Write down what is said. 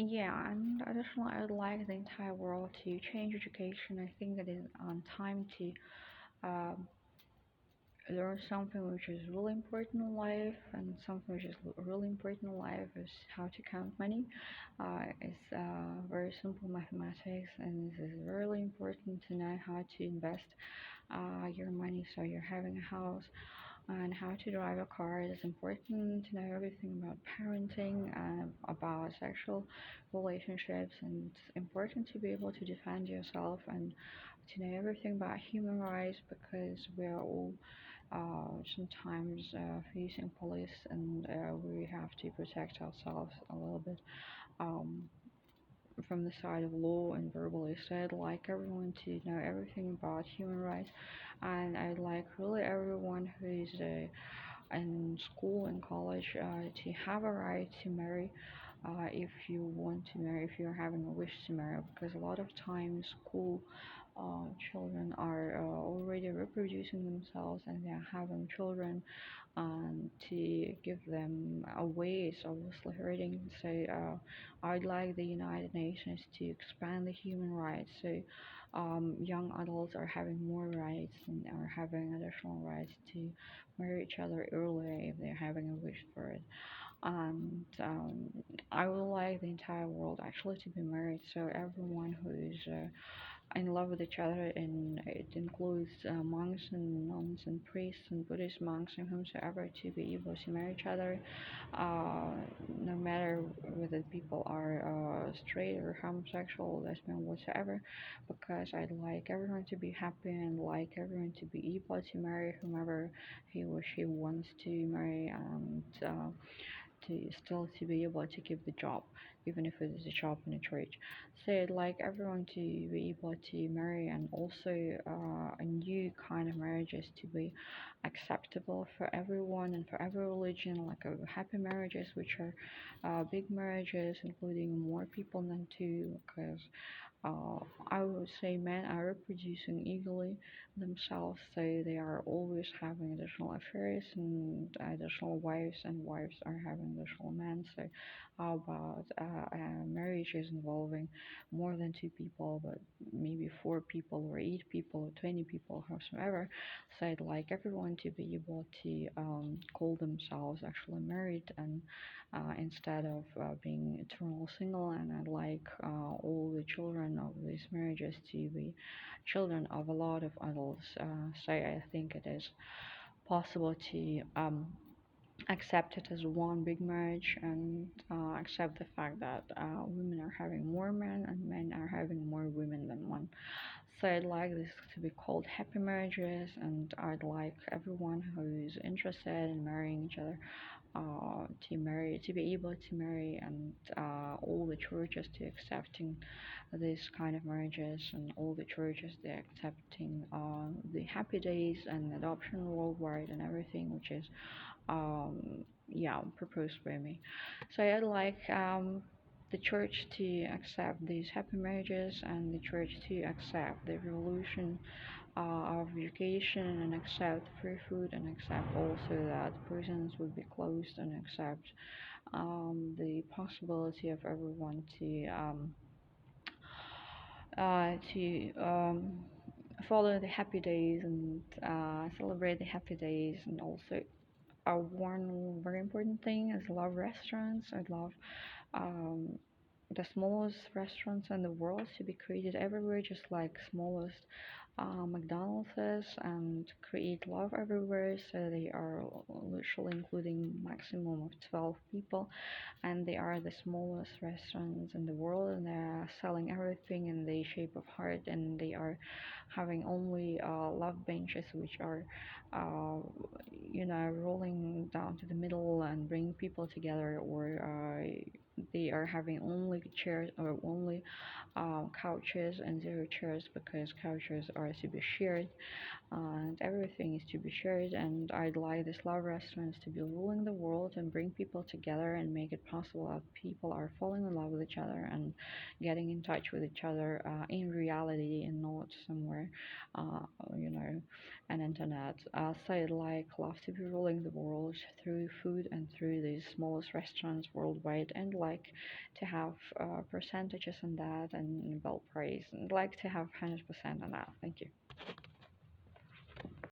Yeah, and additionally, I'd like the entire world to change education. I think it is on time to um, learn something which is really important in life, and something which is really important in life is how to count money. It's very simple mathematics, and this is really important to know how to invest your money. So you're having a house and how to drive a car. It is important to know everything about parenting, about sexual relationships, and it's important to be able to defend yourself and to know everything about human rights because we are all sometimes facing police and we have to protect ourselves a little bit um, from the side of law and verbally. So I'd like everyone to know everything about human rights, and I'd like really everyone who's in school and college to have a right to marry if you want to marry, if you're having a wish to marry, because a lot of times school children are already reproducing themselves and they're having children, and to give them away is obviously hurting. So I'd like the United Nations to expand the human rights so young adults are having more rights and are having additional rights to marry each other earlier if they're having a wish for it. And I would like the entire world actually to be married, so everyone who is in love with each other, and it includes monks and nuns and priests and Buddhist monks and whomsoever to be able to marry each other, uh, no matter whether people are straight or homosexual, lesbian, whatsoever, because I'd like everyone to be happy and like everyone to be able to marry whomever he or she wants to marry, and to still to be able to keep the job, even if it is a job in a church. So I'd like everyone to be able to marry, and also a new kind of marriages to be acceptable for everyone and for every religion, like happy marriages, which are big marriages, including more people than two, because uh, I would say men are reproducing eagerly themselves, so they are always having additional affairs and additional wives, and wives are having additional men. So, how about marriages involving more than two people, but maybe four people or eight people or 20 people, howsoever? So, I'd like everyone to be able to call themselves actually married and instead of being eternal single. And I'd like all the children of these marriages to be children of a lot of adults. So I think it is possible to accept it as one big marriage, and accept the fact that women are having more men and men are having more women than one. So I'd like this to be called happy marriages, and I'd like everyone who is interested in marrying each other to marry, to be able to marry, and all the churches to accepting this kind of marriages, and all the churches they're accepting the happy days and adoption worldwide and everything which is yeah, proposed by me. So I'd like the church to accept these happy marriages, and the church to accept the revolution of education, and accept free food, and accept also that prisons would be closed, and accept the possibility of everyone to follow the happy days and celebrate the happy days, and also one very important thing is love restaurants. I love um, the smallest restaurants in the world to be created everywhere, just like smallest McDonald's is, and create love everywhere. So they are literally including maximum of 12 people, and they are the smallest restaurants in the world, and they're selling everything in the shape of heart, and they are having only love benches which are uh, rolling down to the middle and bringing people together, or they are having only chairs or only couches and zero chairs, because couches are to be shared and everything is to be shared. And I'd like these love restaurants to be ruling the world and bring people together and make it possible that people are falling in love with each other and getting in touch with each other in reality and not somewhere, uh, you know, and internet. So I'd like love to be ruling the world through food and through these smallest restaurants worldwide, and like to have percentages on that and Nobel Prize, and like to have 100% on that. Thank you.